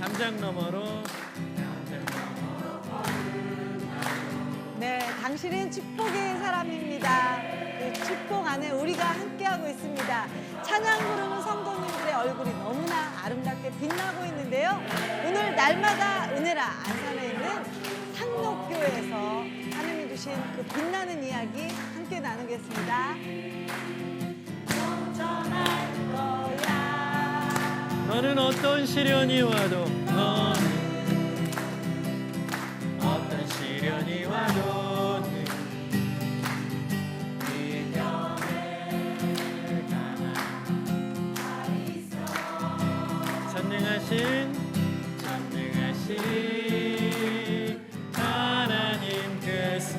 담장 너머로. 네, 당신은 축복의 사람입니다. 그 축복 안에 우리가 함께하고 있습니다. 찬양 부르는 성도님들의 얼굴이 너무나 아름답게 빛나고 있는데요. 오늘 날마다 은혜라 안산에 있는 상록교회에서 하나님이 주신 그 빛나는 이야기 함께 나누겠습니다. 전할 거야. 너는 어떤 시련이 와도, 너는 어떤 시련이 와도 전능하신 하나님께서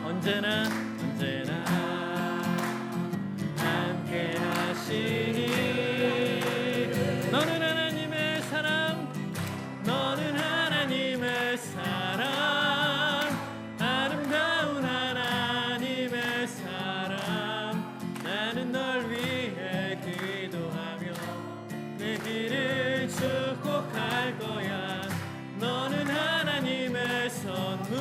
언제나 함께 하시니 너는 하나님의 사람, 너는 하나님의 사람, 아름다운 하나님의 사람. 나는 널 위해 기도하며 내 길을 축복할 거야. 너는 하나님의 선물,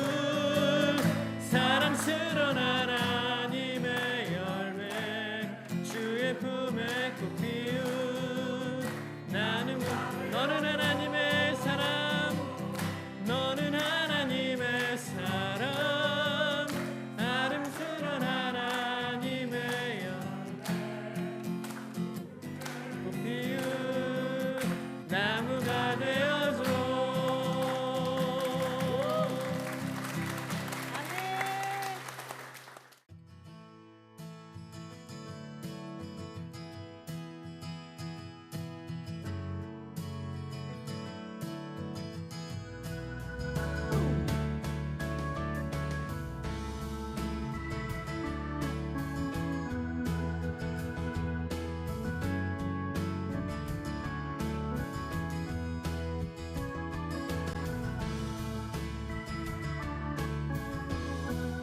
사랑스러운 하나님의 열매, 주의 품에 꼭 피운 너는 하나님의 사람, 너는 하나님의 사람, 아름스러운 하나님의 열매, 꼭 피운 나무가 되어줘.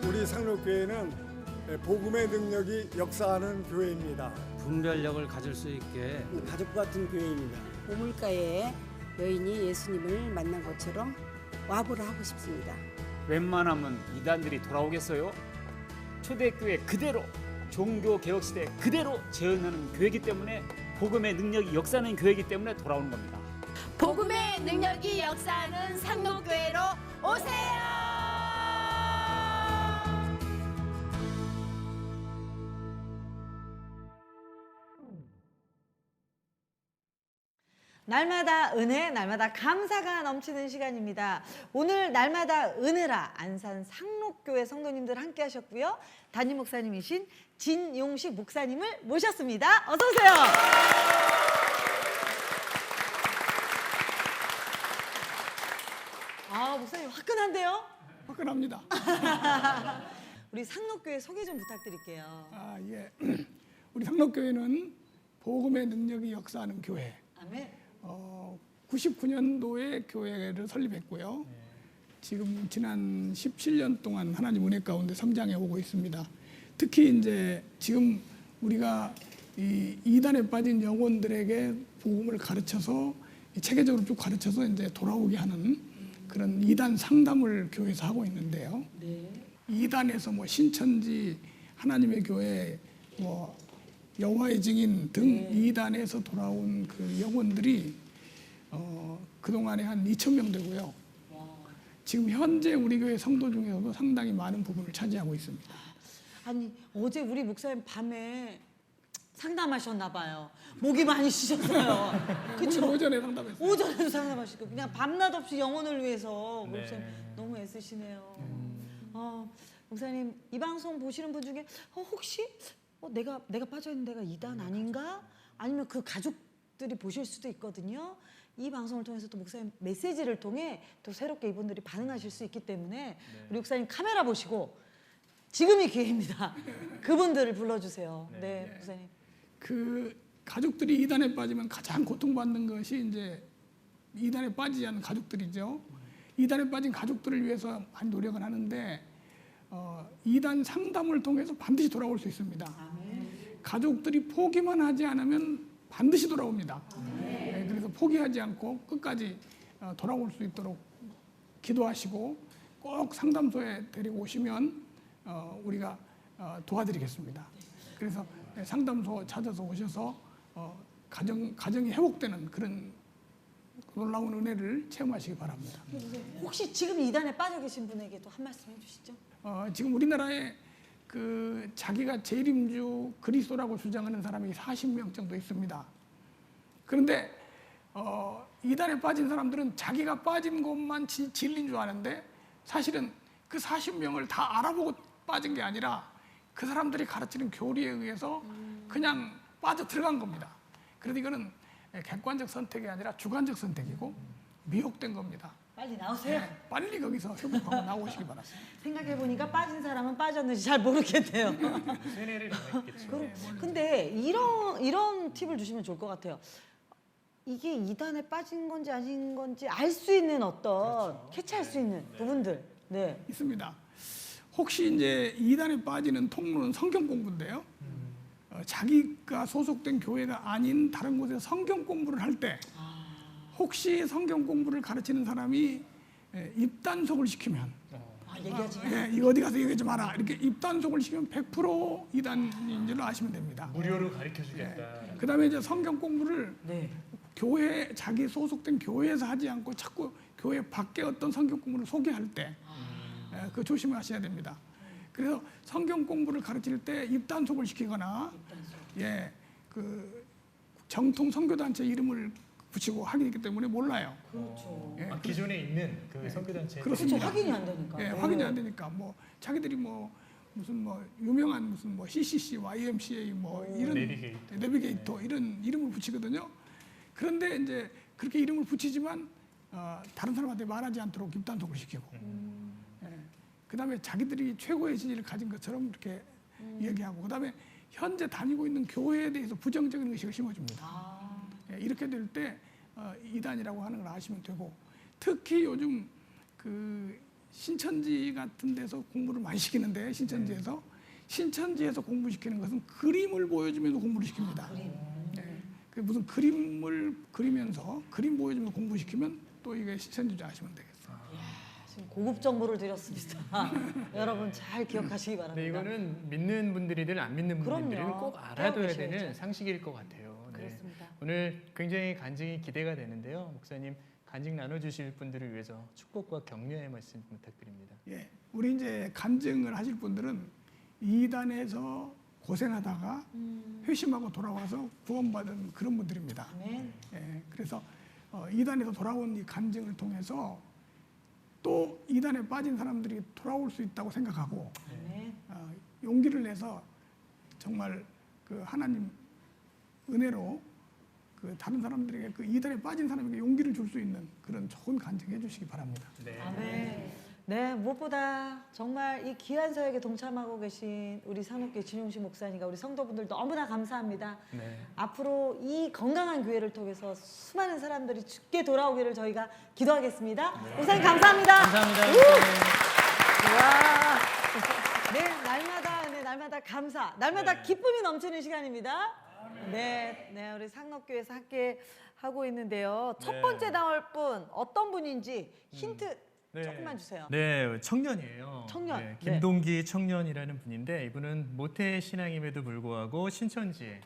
우리 상록교회는 복음의 능력이 역사하는 교회입니다. 분별력을 가질 수 있게 가족과 같은 교회입니다. 우물가에 여인이 예수님을 만난 것처럼 와보라 하고 싶습니다. 웬만하면 이단들이 돌아오겠어요? 초대교회 그대로, 종교개혁시대 그대로 재현하는 교회이기 때문에, 복음의 능력이 역사하는 교회이기 때문에 돌아오는 겁니다. 복음의 능력이 역사하는 상록교회로 오세요. 날마다 은혜, 날마다 감사가 넘치는 시간입니다. 오늘 날마다 은혜라 안산 상록교회 성도님들 함께 하셨고요. 담임 목사님이신 진용식 목사님을 모셨습니다. 어서 오세요. 아, 목사님 화끈한데요? 화끈합니다. 우리 상록교회 소개 좀 부탁드릴게요. 예. 우리 상록교회는 복음의 능력이 역사하는 교회. 아멘. 99년도에 교회를 설립했고요. 지금 지난 17년 동안 하나님 은혜 가운데 성장해 오고 있습니다. 특히 이제 지금 우리가 이 이단에 빠진 영혼들에게 복음을 가르쳐서 체계적으로 쭉 가르쳐서 이제 돌아오게 하는 그런 이단 상담을 교회에서 하고 있는데요. 네. 이단에서 뭐 신천지, 하나님의 교회, 뭐 여호와의 증인 등 네. 이단에서 돌아온 그 영혼들이 그동안에 한 2,000명 되고요. 와. 지금 현재 우리 교회 성도 중에서도 상당히 많은 부분을 차지하고 있습니다. 아니, 어제 우리 목사님 밤에 상담하셨나 봐요. 목이 많이 쉬셨어요. 그쵸? 오전에 상담했어요. 오전에도 상담하시고 그냥 밤낮 없이 영혼을 위해서 네. 목사님 너무 애쓰시네요. 목사님 이 방송 보시는 분 중에 혹시 내가 빠져 있는 데가 이단 아닌가? 아니면 그 가족들이 보실 수도 있거든요. 이 방송을 통해서 또 목사님 메시지를 통해 또 새롭게 이분들이 반응하실 수 있기 때문에 우리 목사님 카메라 보시고 지금이 기회입니다. 그분들을 불러주세요. 네, 목사님. 그 가족들이 이단에 빠지면 가장 고통받는 것이 이제 이단에 빠지지 않은 가족들이죠. 이단에 빠진 가족들을 위해서 많이 노력을 하는데 이단 상담을 통해서 반드시 돌아올 수 있습니다. 가족들이 포기만 하지 않으면 반드시 돌아옵니다. 네, 그래서 포기하지 않고 끝까지 돌아올 수 있도록 기도하시고 꼭 상담소에 데리고 오시면 우리가 도와드리겠습니다. 그래서 상담소 찾아서 오셔서 가정이 회복되는 그런 놀라운 은혜를 체험하시기 바랍니다. 혹시 지금 이단에 빠져 계신 분에게도 한 말씀 해주시죠. 지금 우리나라에 그 자기가 재림주 그리스도라고 주장하는 사람이 40명 정도 있습니다. 그런데 이단에 빠진 사람들은 자기가 빠진 것만 진리인 줄 아는데 사실은 그 40명을 다 알아보고 빠진 게 아니라 그 사람들이 가르치는 교리에 의해서 그냥 빠져 들어간 겁니다. 그래서 이거는 객관적 선택이 아니라 주관적 선택이고 미혹된 겁니다. 빨리 나오세요. 빨리 거기서 회복하고 나오시기 바랍니다. 생각해보니까 빠진 사람은 빠졌는지 잘 모르겠네요. 세뇌를 당했겠죠. 근데 이런 팁을 주시면 좋을 것 같아요. 이게 이단에 빠진 건지 아닌 건지 알 수 있는 어떤 캐치할 수 있는 부분들. 네. 있습니다. 혹시 이제 이단에 빠지는 통로는 성경 공부인데요. 자기가 소속된 교회가 아닌 다른 곳에서 성경 공부를 할 때 혹시 성경 공부를 가르치는 사람이 입단속을 시키면 얘기하지. 이거 어디 가서 얘기하지 마라 이렇게 입단속을 시키면 100% 이단인 줄로 아시면 됩니다. 무료로 가르쳐주겠다. 그다음에 이제 성경 공부를 네. 교회 자기 소속된 교회에서 하지 않고 자꾸 교회 밖에 어떤 성경 공부를 소개할 때 그 조심하셔야 됩니다. 그래서 성경 공부를 가르칠 때 입단속을 시키거나 그 정통 선교단체 이름을 붙이고 하기 때문에 몰라요. 그렇죠. 기존에 있는 그 선교단체 그렇습니다. 확인이 안 되니까. 확인이 안 되니까 뭐 자기들이 무슨 유명한 무슨 CCC, YMCA 이런 내비게이터 이런 이름을 붙이거든요. 그런데 이제 그렇게 이름을 붙이지만 다른 사람한테 말하지 않도록 입단속을 시키고, 그다음에 자기들이 최고의 진리를 가진 것처럼 이렇게 얘기하고, 그다음에 현재 다니고 있는 교회에 대해서 부정적인 의식을 심어줍니다. 이렇게 될 때 이단이라고 하는 걸 아시면 되고, 특히 요즘 그 신천지 같은 데서 공부를 많이 시키는데 신천지에서 공부시키는 것은 그림을 보여주면서 공부를 시킵니다. 그 무슨 그림을 그리면서 그림 보여주면서 공부시키면 또 이게 신천지인지 아시면 되겠어요. 지금 고급 정보를 드렸습니다. 여러분 잘 기억하시기 바랍니다. 네, 이거는 믿는 분들이든 안 믿는 분들이든 그럼요. 꼭 알아둬야 깨우치셔야죠. 되는 상식일 것 같아요. 네. 그렇습니다. 오늘 굉장히 간증이 기대가 되는데요. 목사님 간증 나눠주실 분들을 위해서 축복과 격려의 말씀 부탁드립니다. 우리 이제 간증을 하실 분들은 이단에서 고생하다가 회심하고 돌아와서 구원받은 그런 분들입니다. 아멘. 그래서 이단에서 돌아온 이 간증을 통해서 또 이단에 빠진 사람들이 돌아올 수 있다고 생각하고 용기를 내서 정말 그 하나님 은혜로 그 다른 사람들에게 그 이단에 빠진 사람에게 용기를 줄 수 있는 그런 좋은 간증해 주시기 바랍니다. 네. 아멘. 네, 무엇보다 정말 이 귀한 사역에 동참하고 계신 우리 산업계 진용식 목사님과 우리 성도분들 너무나 감사합니다. 네. 앞으로 이 건강한 교회를 통해서 수많은 사람들이 죽게 돌아오기를 저희가 기도하겠습니다. 목사님 감사합니다. 감사합니다. 와. 네, 날마다 은혜, 날마다 감사, 날마다 기쁨이 넘치는 시간입니다. 네, 우리 상록교회에서 함께 하고 있는데요. 첫 번째 나올 분 어떤 분인지 힌트 조금만 주세요. 네, 청년이에요. 청년. 네, 김동기 청년이라는 분인데 이분은 모태 신앙임에도 불구하고 신천지에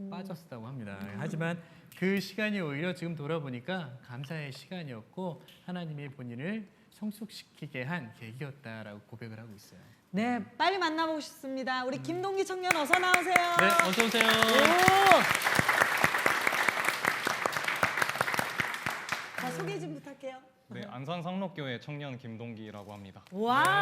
빠졌다고 합니다. 하지만 그 시간이 오히려 지금 돌아보니까 감사의 시간이었고 하나님이 본인을 성숙시키게 한 계기였다라고 고백을 하고 있어요. 네, 빨리 만나보고 싶습니다. 우리 김동기 청년 어서 나오세요. 네, 어서 오세요. 자, 소개 좀 부탁해요. 네, 안산 상록교회 청년 김동기라고 합니다. 와.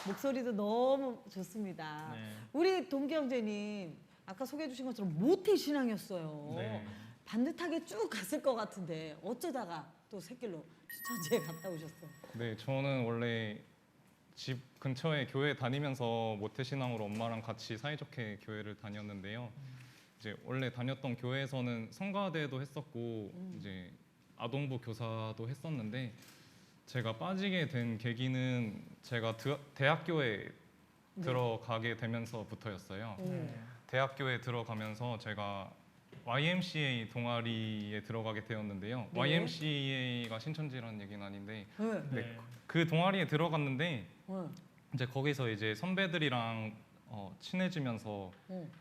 목소리도 너무 좋습니다. 네. 우리 동기 형제님 아까 소개해 주신 것처럼 모태 신앙이었어요. 네. 반듯하게 쭉 갔을 것 같은데 어쩌다가 또 새길로 신천지에 갔다 오셨어요. 네, 저는 원래 집 근처에 교회 다니면서 모태신앙으로 엄마랑 같이 사이좋게 교회를 다녔는데요. 이제 원래 다녔던 교회에서는 성가대도 했었고 이제 아동부 교사도 했었는데 제가 빠지게 된 계기는 제가 대학교에 들어가게 되면서부터였어요. 대학교에 들어가면서 제가 YMCA 동아리에 들어가게 되었는데요. 네. YMCA가 신천지라는 얘기는 아닌데 네. 네. 그 동아리에 들어갔는데 네. 이제 거기서 이제 선배들이랑 친해지면서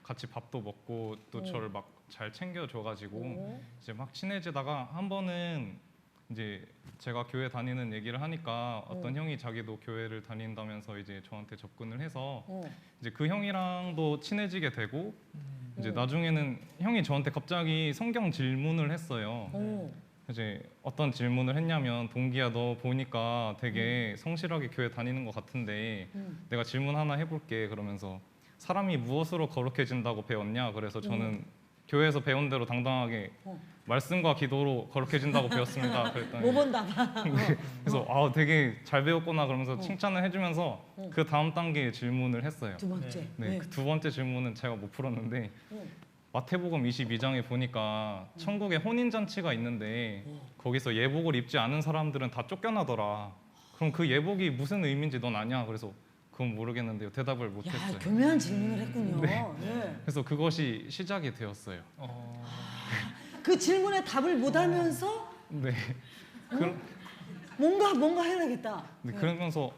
같이 밥도 먹고 또 저를 막 잘 챙겨줘가지고 이제 막 친해지다가 한 번은 이제 제가 교회 다니는 얘기를 하니까 어떤 형이 자기도 교회를 다닌다면서 이제 저한테 접근을 해서 이제 그 형이랑도 친해지게 되고 이제 나중에는 형이 저한테 갑자기 성경 질문을 했어요. 이제 어떤 질문을 했냐면 동기야 너 보니까 되게 성실하게 교회 다니는 것 같은데 내가 질문 하나 해볼게 그러면서 사람이 무엇으로 거룩해진다고 배웠냐 그래서 저는 교회에서 배운 대로 당당하게 말씀과 기도로 거룩해진다고 배웠습니다. 그랬더니 뭐 본다. 그래서 아 되게 잘 배웠구나 그러면서 칭찬을 해주면서 그 다음 단계의 질문을 했어요. 두 번째. 네, 그 두 번째 질문은 제가 못 풀었는데 마태복음 22장에 보니까 천국에 혼인잔치가 있는데 거기서 예복을 입지 않은 사람들은 다 쫓겨나더라. 그럼 그 예복이 무슨 의미인지 넌 아냐? 그래서 그건 모르겠는데요. 대답을 야, 못했어요. 교묘한 질문을 했군요. 네. 네. 그래서 그것이 시작이 되었어요. 그 질문에 답을 못하면서 네. 뭔가 해야겠다. 네, 그러면서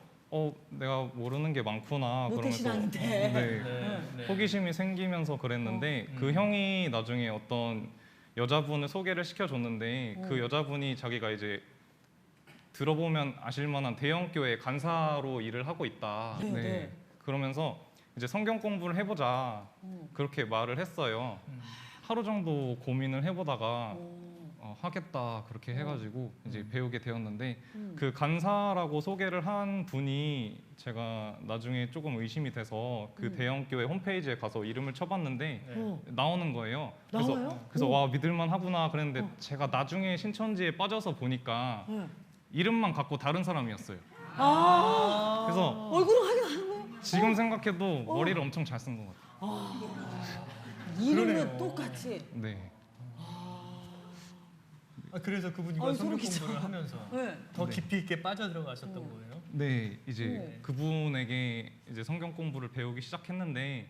내가 모르는 게 많구나 그러면서 모태신앙인데. 네, 호기심이 생기면서 그랬는데 그 형이 나중에 어떤 여자분을 소개를 시켜줬는데 그 여자분이 자기가 이제 들어보면 아실만한 대형교회 간사로 일을 하고 있다. 네, 네. 그러면서 이제 성경 공부를 해보자 그렇게 말을 했어요. 하루 정도 고민을 해보다가 하겠다 그렇게 해가지고 이제 배우게 되었는데 그 간사라고 소개를 한 분이 제가 나중에 조금 의심이 돼서 그 대형교회 홈페이지에 가서 이름을 쳐봤는데 나오는 거예요. 나와요? 그래서 와 믿을만 하구나 그랬는데 제가 나중에 신천지에 빠져서 보니까 이름만 갖고 다른 사람이었어요. 그래서 얼굴은 하긴 하는 거예요? 지금 생각해도 머리를 엄청 잘 쓴 것 같아요. 이름은 그러네요. 똑같이. 네. 그래서 그분과 아유, 성경 소름 끼쳐. 공부를 하면서 네. 더 깊이 있게 빠져 들어가셨던 거예요. 네, 이제 그분에게 이제 성경 공부를 배우기 시작했는데,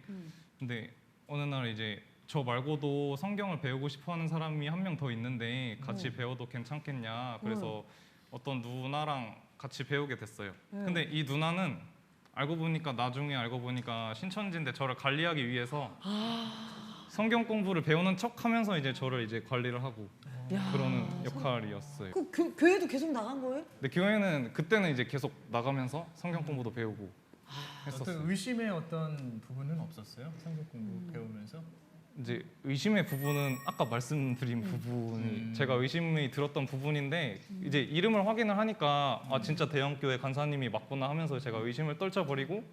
근데 어느 날 이제 저 말고도 성경을 배우고 싶어하는 사람이 한 명 더 있는데 같이 배워도 괜찮겠냐. 그래서 어떤 누나랑 같이 배우게 됐어요. 근데 이 누나는 나중에 알고 보니까 신천지인데 저를 관리하기 위해서 성경 공부를 배우는 척하면서 이제 저를 이제 관리를 하고 그러는 역할이었어요. 그 교회도 계속 나간 거예요? 근데 교회는 그때는 이제 계속 나가면서 성경 공부도 배우고 했었어요. 어떤 의심의 어떤 부분은 없었어요? 성경 공부 배우면서? 이제 의심의 부분은 아까 말씀드린 부분이 제가 의심이 들었던 부분인데 이제 이름을 확인을 하니까 아 진짜 대형교회 간사님이 맞구나 하면서 제가 의심을 떨쳐버리고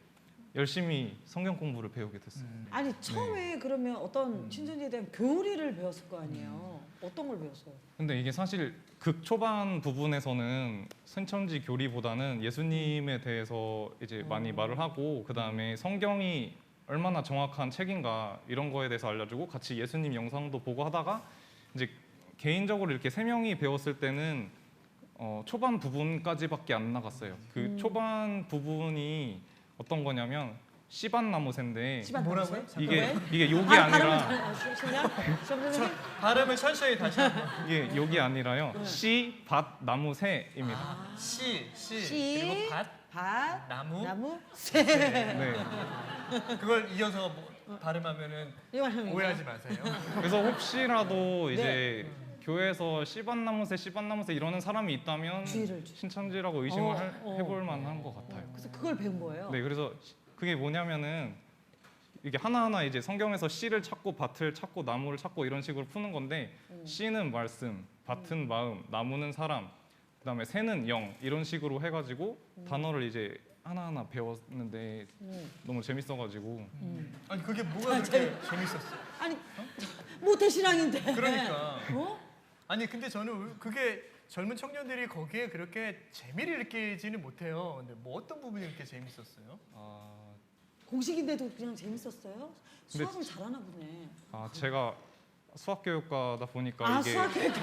열심히 성경 공부를 배우게 됐어요. 아니 처음에 그러면 어떤 신천지에 대한 교리를 배웠을 거 아니에요? 어떤 걸 배웠어요? 근데 이게 사실 극 초반 부분에서는 신천지 교리보다는 예수님에 대해서 이제 많이 말을 하고 그 다음에 성경이 얼마나 정확한 책인가 이런 거에 대해서 알려주고 같이 예수님 영상도 보고 하다가 이제 개인적으로 이렇게 세 명이 배웠을 때는 초반 부분까지밖에 안 나갔어요. 그 초반 부분이 어떤 거냐면 씨밭나무새인데 뭐라고요? 이게 욕이 아니라 발음을 천천히 다시 한번. 이게 욕이 아니라요. 씨밭나무새입니다. 씨, 씨, 그리고 밭, 나무, 새. 네. 그걸 이어서 발음하면은 이거 하면 오해하지 마세요. 그래서 혹시라도 이제 교회에서 씨밭나무새 이러는 사람이 있다면 주의를 주- 신천지라고 의심을 해볼 만한 것 같아요. 그래서 그걸 배운 거예요. 네, 그래서 그게 뭐냐면은 이게 하나하나 이제 성경에서 씨를 찾고 밭을 찾고 나무를 찾고 이런 식으로 푸는 건데 씨는 말씀, 밭은 마음, 나무는 사람, 그다음에 새는 영 이런 식으로 해가지고 단어를 이제 하나하나 배웠는데 너무 재밌어가지고 아니 그게 뭐가 그렇게 재밌었어? 아니 모태신앙인데. 그러니까. 어? 아니 근데 저는 그게 젊은 청년들이 거기에 그렇게 재미를 느끼지는 못해요. 근데 뭐 어떤 부분이 그렇게 재밌었어요? 공식인데도 그냥 재밌었어요? 수학을 잘하나 보네. 제가 수학교육과다 보니까 아 이게 수학교육과.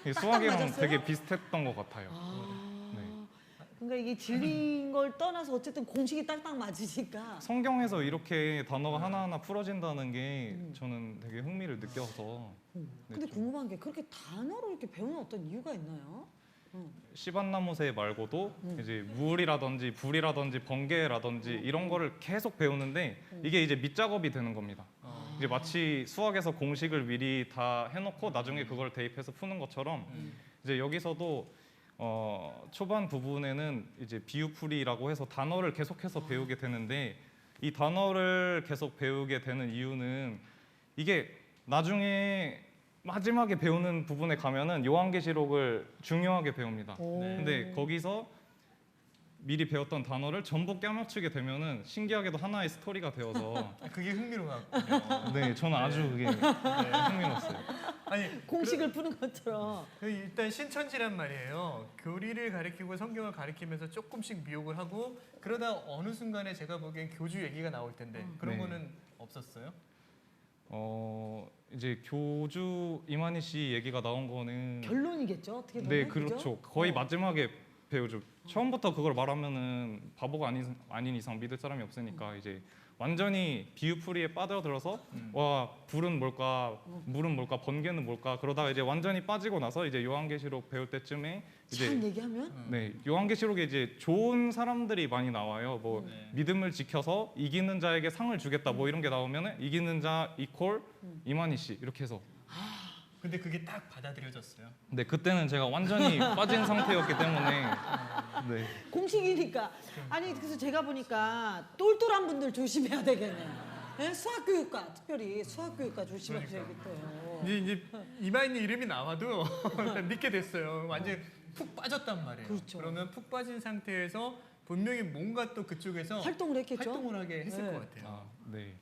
이게 수학이랑 맞았어요? 되게 비슷했던 것 같아요. 네. 그러니까 이게 질린 걸 떠나서 어쨌든 공식이 딱딱 맞으니까. 성경에서 이렇게 단어가 하나하나 풀어진다는 게 저는 되게 흥미를 느껴서 네, 근데 좀 궁금한 게 그렇게 단어를 이렇게 배우는 어떤 이유가 있나요? 시반나무새 말고도 이제 물이라든지 불이라든지 번개라든지 이런 거를 계속 배우는데 이게 이제 밑작업이 되는 겁니다. 이제 마치 수학에서 공식을 미리 다 해놓고 나중에 그걸 대입해서 푸는 것처럼 이제 여기서도 초반 부분에는 이제 비유풀이라고 해서 단어를 계속해서 배우게 되는데 이 단어를 계속 배우게 되는 이유는 이게 나중에 마지막에 배우는 부분에 가면은 요한계시록을 중요하게 배웁니다. 근데 거기서 미리 배웠던 단어를 전부 껴맞추게 되면은 신기하게도 하나의 스토리가 되어서 그게 흥미로웠군요. 네, 저는 아주 그게 흥미로웠어요. 아니 공식을 푸는 것처럼. 일단 신천지란 말이에요. 교리를 가리키고 성경을 가리키면서 조금씩 미혹을 하고 그러다 어느 순간에 제가 보기엔 교주 얘기가 나올 텐데 그런 네. 거는 없었어요? 이제 교주 이만희 씨 얘기가 나온 거는 결론이겠죠. 어떻게 보면. 네, 그죠? 그렇죠. 거의 마지막에 배우죠. 처음부터 그걸 말하면은 바보가 아닌 이상 믿을 사람이 없으니까 이제 완전히 비유풀이에 빠져들어서 와 불은 뭘까, 물은 뭘까, 번개는 뭘까 그러다가 이제 완전히 빠지고 나서 이제 요한계시록 배울 때쯤에 이제 참 얘기하면 네, 요한계시록에 이제 좋은 사람들이 많이 나와요. 뭐 믿음을 지켜서 이기는 자에게 상을 주겠다 뭐 이런 게 나오면은 이기는 자 이퀄 이만희 씨 이렇게 해서 근데 그게 딱 받아들여졌어요. 네, 그때는 제가 완전히 빠진 상태였기 때문에 네. 공식이니까. 아니 그래서 제가 보니까 똘똘한 분들 조심해야 되겠네요. 네? 수학교육과 특별히 수학교육과 조심하셔야겠어요. 이제 이마인님 이름이 나와도 믿게 됐어요. 완전 푹 빠졌단 말이에요. 그렇죠. 그러면 푹 빠진 상태에서 분명히 뭔가 또 그쪽에서 활동을 했겠죠. 활동을 하게 했을 네. 것 같아요. 아, 네.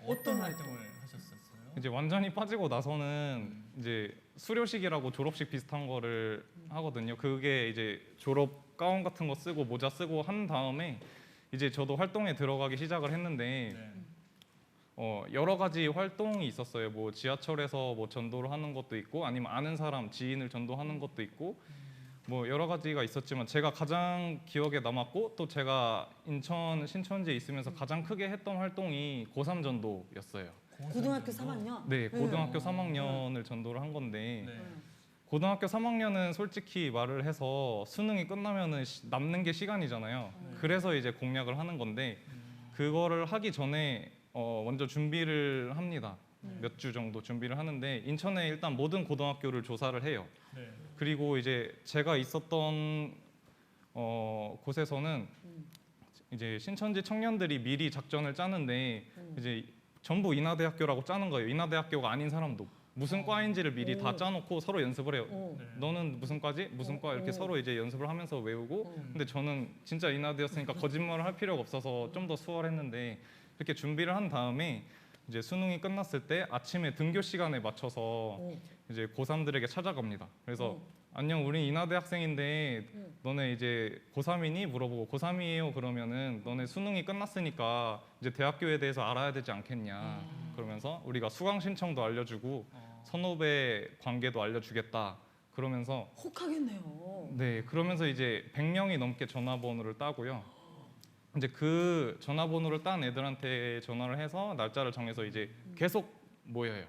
어떤 활동을 하셨었어요? 이제 완전히 빠지고 나서는 이제 수료식이라고 졸업식 비슷한 거를 하거든요. 그게 이제 졸업 가운 같은 거 쓰고 모자 쓰고 한 다음에 이제 저도 활동에 들어가기 시작을 했는데 여러 가지 활동이 있었어요. 뭐 지하철에서 뭐 전도를 하는 것도 있고 아니면 아는 사람 지인을 전도하는 것도 있고 뭐 여러 가지가 있었지만 제가 가장 기억에 남았고 또 제가 인천 신천지에 있으면서 가장 크게 했던 활동이 고3 전도였어요. 고등학교 3학년. 네, 고등학교 3학년을 전도를 한 건데 고등학교 3학년은 솔직히 말을 해서 수능이 끝나면은 남는 게 시간이잖아요. 그래서 이제 공략을 하는 건데 그거를 하기 전에 먼저 준비를 합니다. 몇 주 정도 준비를 하는데 인천에 일단 모든 고등학교를 조사를 해요. 그리고 이제 제가 있었던 곳에서는 이제 신천지 청년들이 미리 작전을 짜는데 이제 전부 인하대학교라고 짜는 거예요. 인하대학교가 아닌 사람도 무슨 과인지를 미리 다 짜놓고 서로 연습을 해요. 너는 무슨 과지? 무슨 과? 이렇게 서로 이제 연습을 하면서 외우고 근데 저는 진짜 인하대였으니까 거짓말을 할 필요가 없어서 좀 더 수월했는데 이렇게 준비를 한 다음에 이제 수능이 끝났을 때 아침에 등교 시간에 맞춰서 이제 고3들에게 찾아갑니다. 그래서 안녕, 우린 인하대 학생인데 너네 이제 고3이니? 물어보고 고3이에요. 그러면은 너네 수능이 끝났으니까 이제 대학교에 대해서 알아야 되지 않겠냐. 그러면서 우리가 수강 신청도 알려주고 선후배 관계도 알려주겠다. 그러면서 혹하겠네요. 네, 그러면서 이제 100명이 넘게 전화번호를 따고요. 이제 그 전화번호를 딴 애들한테 전화를 해서 날짜를 정해서 이제 계속 모여요.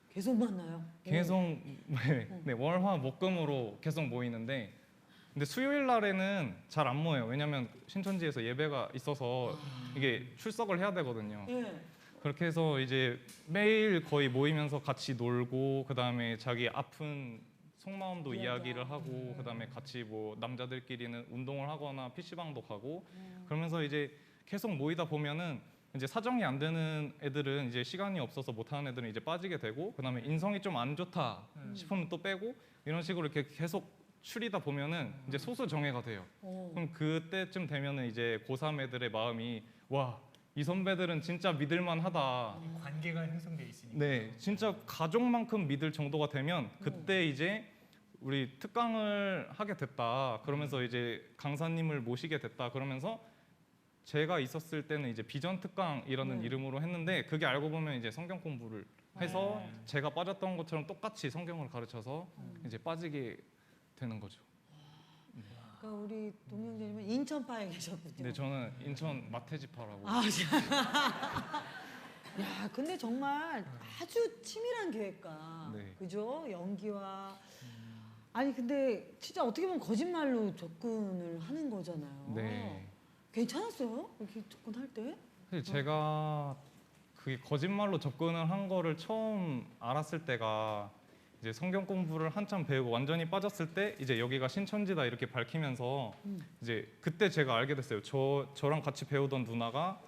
계속 만나요. 계속 네, 월화 목금으로 계속 모이는데 근데 수요일 날에는 잘 안 모여요. 왜냐하면 신천지에서 예배가 있어서 이게 출석을 해야 되거든요. 예. 그렇게 해서 이제 매일 거의 모이면서 같이 놀고 그 다음에 자기 아픈 속마음도 이야기를 하고 그 다음에 같이 뭐 남자들끼리는 운동을 하거나 PC방도 가고 그러면서 이제 계속 모이다 보면은 이제 사정이 안 되는 애들은 이제 시간이 없어서 못 하는 애들은 이제 빠지게 되고 그다음에 인성이 좀 안 좋다 싶으면 또 빼고 이런 식으로 이렇게 계속 추리다 보면은 이제 소수 정예가 돼요. 그럼 그때쯤 되면은 이제 고3 애들의 마음이 와, 이 선배들은 진짜 믿을만 하다. 관계가 형성돼 있으니까. 네, 진짜 가족만큼 믿을 정도가 되면 그때 이제 우리 특강을 하게 됐다. 그러면서 이제 강사님을 모시게 됐다. 그러면서 제가 있었을 때는 이제 비전 특강이라는 이름으로 했는데 그게 알고 보면 이제 성경 공부를 해서 제가 빠졌던 것처럼 똑같이 성경을 가르쳐서 이제 빠지게 되는 거죠. 그러니까 우리 동영자님은 인천파에 계셨군요. 네, 저는 인천 마태지파라고. 아, 야, 근데 정말 아주 치밀한 계획가. 네. 그죠? 연기와 아니 근데 진짜 어떻게 보면 거짓말로 접근을 하는 거잖아요. 네. 괜찮았어요? 이렇게 접근할 때? 사실 제가 그게 거짓말로 접근을 한 거를 처음 알았을 때가 이제 성경 공부를 한참 배우고 완전히 빠졌을 때 이제 여기가 신천지다 이렇게 밝히면서 이제 그때 제가 알게 됐어요. 저랑 같이 배우던 누나가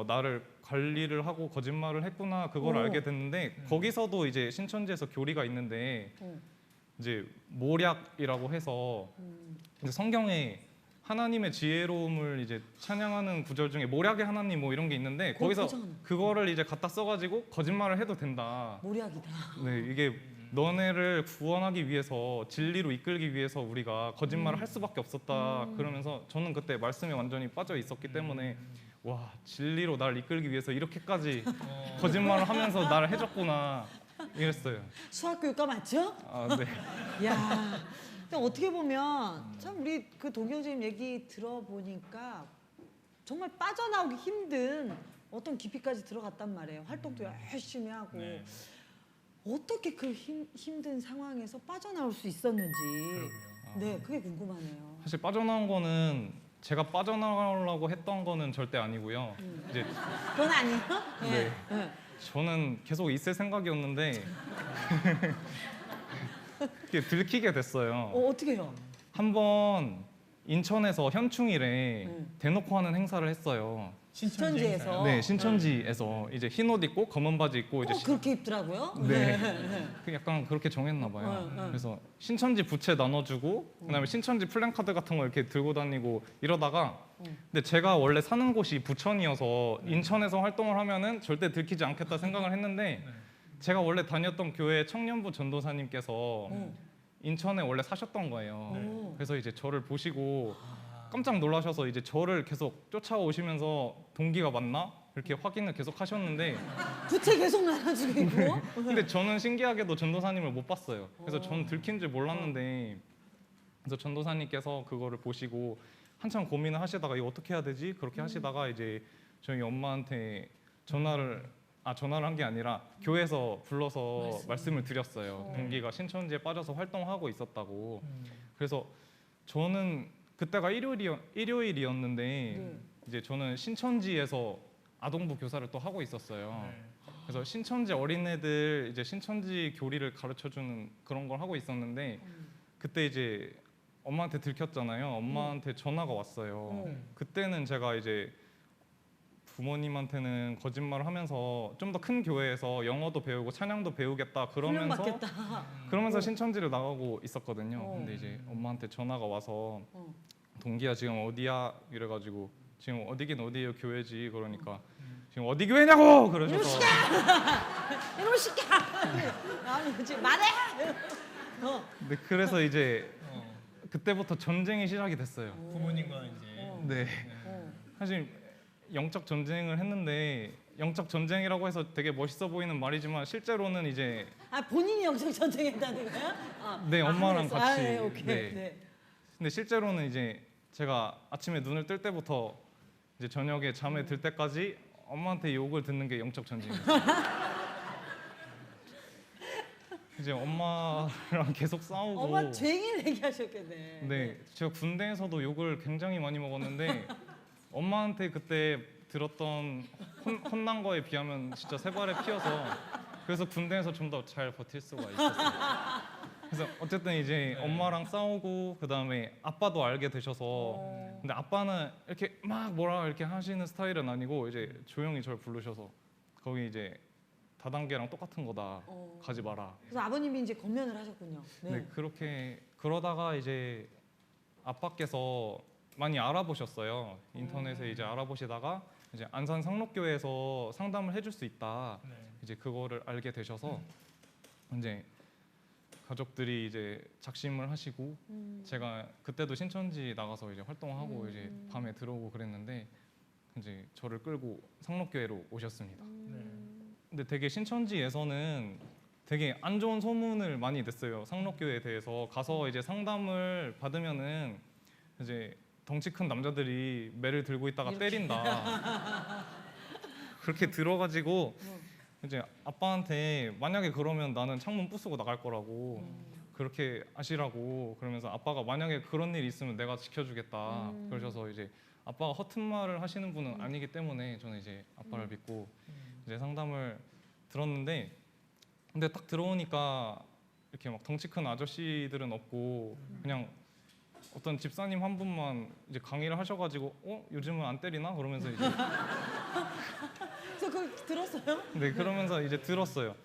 나를 관리를 하고 거짓말을 했구나 그걸 오. 알게 됐는데 거기서도 이제 신천지에서 교리가 있는데 이제 모략이라고 해서 이제 성경에 하나님의 지혜로움을 이제 찬양하는 구절 중에 모략의 하나님 뭐 이런 게 있는데 거기서 포장하는. 그거를 이제 갖다 써가지고 거짓말을 해도 된다. 모략이다. 네, 이게 너네를 구원하기 위해서 진리로 이끌기 위해서 우리가 거짓말을 할 수밖에 없었다. 그러면서 저는 그때 말씀에 완전히 빠져 있었기 때문에 와 진리로 나를 이끌기 위해서 이렇게까지 거짓말을 하면서 나를 해줬구나 이랬어요. 수학교육과 맞죠? 아, 네. 야, 근데 어떻게 보면 참 우리 그 동경재님 얘기 들어보니까 정말 빠져나오기 힘든 어떤 깊이까지 들어갔단 말이에요. 활동도 열심히 하고 네. 어떻게 그 힘든 상황에서 빠져나올 수 있었는지 네, 그게 궁금하네요. 사실 빠져나온 거는 제가 빠져나가려고 했던 거는 절대 아니고요. 이제 그건 아니에요? 네. 네. 저는 계속 있을 생각이었는데 이게 들키게 됐어요. 어떻게 해요? 한번 인천에서 현충일에 대놓고 하는 행사를 했어요. 신천지에서? 네, 신천지에서 이제 흰 옷 입고 검은 바지 입고 이제 그렇게 입더라고요? 네. 그 약간 그렇게 정했나 봐요. 그래서 신천지 부채 나눠주고 그다음에 신천지 플랜카드 같은 거 이렇게 들고 다니고 이러다가 근데 제가 원래 사는 곳이 부천이어서 인천에서 활동을 하면은 절대 들키지 않겠다 생각을 했는데 제가 원래 다녔던 교회 청년부 전도사님께서 인천에 원래 사셨던 거예요. 그래서 이제 저를 보시고 깜짝 놀라셔서 이제 저를 계속 쫓아오시면서 동기가 맞나? 이렇게 확인을 계속 하셨는데 부채 계속 나눠주고 있고? 근데 저는 신기하게도 전도사님을 못 봤어요. 그래서 저는 들킨 줄 몰랐는데 그래서 전도사님께서 그거를 보시고 한참 고민을 하시다가 이거 어떻게 해야 되지? 그렇게 하시다가 이제 저희 엄마한테 전화를 한 게 아니라 교회에서 불러서 말씀을 드렸어요. 동기가 신천지에 빠져서 활동하고 있었다고. 그래서 저는 그때가 일요일이었는데 이제 저는 신천지에서 아동부 교사를 또 하고 있었어요. 그래서 신천지 어린애들 이제 신천지 교리를 가르쳐주는 그런 걸 하고 있었는데 그때 이제 엄마한테 들켰잖아요. 엄마한테 전화가 왔어요. 그때는 제가 이제 부모님한테는 거짓말을 하면서 좀 더 큰 교회에서 영어도 배우고 찬양도 배우겠다 그러면서 신천지를 나가고 있었거든요. 근데 이제 엄마한테 전화가 와서 동기야 지금 어디야 이래가지고 지금 어디긴 어디예요 교회지 그러니까 지금 어디 교회냐고 그러셔서 이놈의 새끼야! 아니, 말해! 네, 그래서 이제 그때부터 전쟁이 시작이 됐어요. 부모님과 이제 네. 사실 영적 전쟁을 했는데 영적 전쟁이라고 해서 되게 멋있어 보이는 말이지만 실제로는 이제 본인이 영적 전쟁했다는 거야? 네, 엄마랑 하늘에서? 같이. 네, 오케이. 네. 네. 근데 실제로는 이제 제가 아침에 눈을 뜰 때부터 이제 저녁에 잠에 들 때까지 엄마한테 욕을 듣는 게 영적 전쟁이었어요. 이제 엄마랑 계속 싸우고. 엄마 죄인을 얘기하셨겠네. 네, 제가 군대에서도 욕을 굉장히 많이 먹었는데 엄마한테 그때 들었던 혼난 거에 비하면 진짜 세 발에 피어서 그래서 군대에서 좀 더 잘 버틸 수가 있었어요. 그래서 어쨌든 이제 엄마랑 싸우고 그 다음에 아빠도 알게 되셔서 근데 아빠는 이렇게 막 뭐라 이렇게 하시는 스타일은 아니고 이제 조용히 저를 부르셔서 거기 이제 다단계랑 똑같은 거다 가지 마라. 그래서 아버님이 이제 권면을 하셨군요. 네, 그렇게 그러다가 이제 아빠께서 많이 알아보셨어요. 인터넷에 이제 알아보시다가 이제 안산 상록교회에서 상담을 해줄 수 있다. 이제 그거를 알게 되셔서 이제 가족들이 이제 작심을 하시고 제가 그때도 신천지 나가서 이제 활동하고 이제 밤에 들어오고 그랬는데 이제 저를 끌고 상록교회로 오셨습니다. 근데 되게 신천지에서는 되게 안 좋은 소문을 많이 냈어요. 상록교회에 대해서 가서 이제 상담을 받으면은 이제 덩치 큰 남자들이 매를 들고 있다가 때린다. 그렇게 들어가지고 이제 아빠한테 만약에 그러면 나는 창문 부수고 나갈 거라고 그렇게 하시라고 그러면서 아빠가 만약에 그런 일이 있으면 내가 지켜주겠다 그러셔서 이제 아빠가 허튼 말을 하시는 분은 아니기 때문에 저는 이제 아빠를 믿고 이제 상담을 들었는데 근데 딱 들어오니까 이렇게 막 덩치 큰 아저씨들은 없고 그냥 어떤 집사님 한 분만 이제 강의를 하셔가지고 요즘은 안 때리나 그러면서 이제 그래서 그걸 들었어요? 네 그러면서 이제 들었어요.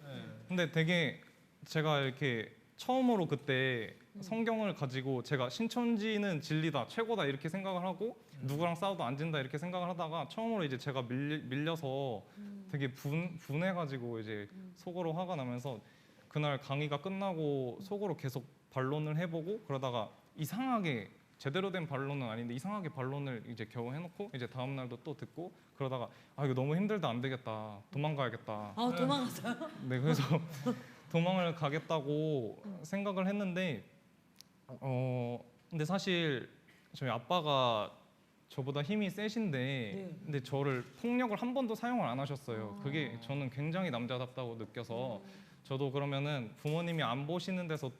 근데 되게 제가 이렇게 처음으로 그때 성경을 가지고 제가 신천지는 진리다 최고다 이렇게 생각을 하고 누구랑 싸워도 안 진다 이렇게 생각을 하다가 처음으로 이제 제가 밀려서 되게 분해가지고 이제 속으로 화가 나면서 그날 강의가 끝나고 속으로 계속 반론을 해보고 그러다가 이상하게 제대로 된 반론은 아닌데 이상하게 반론을 이제 겨우 해놓고 이제 다음 날도 또 듣고 그러다가 아 이거 너무 힘들다 안 되겠다 도망가야겠다. 아 도망갔어요? 네 그래서 도망을 가겠다고 생각을 했는데 근데 사실 저희 아빠가 저보다 힘이 세신데 근데 저를 폭력을 한 번도 사용을 안 하셨어요. 그게 저는 굉장히 남자답다고 느껴서 저도 그러면은 부모님이 안 보시는 데서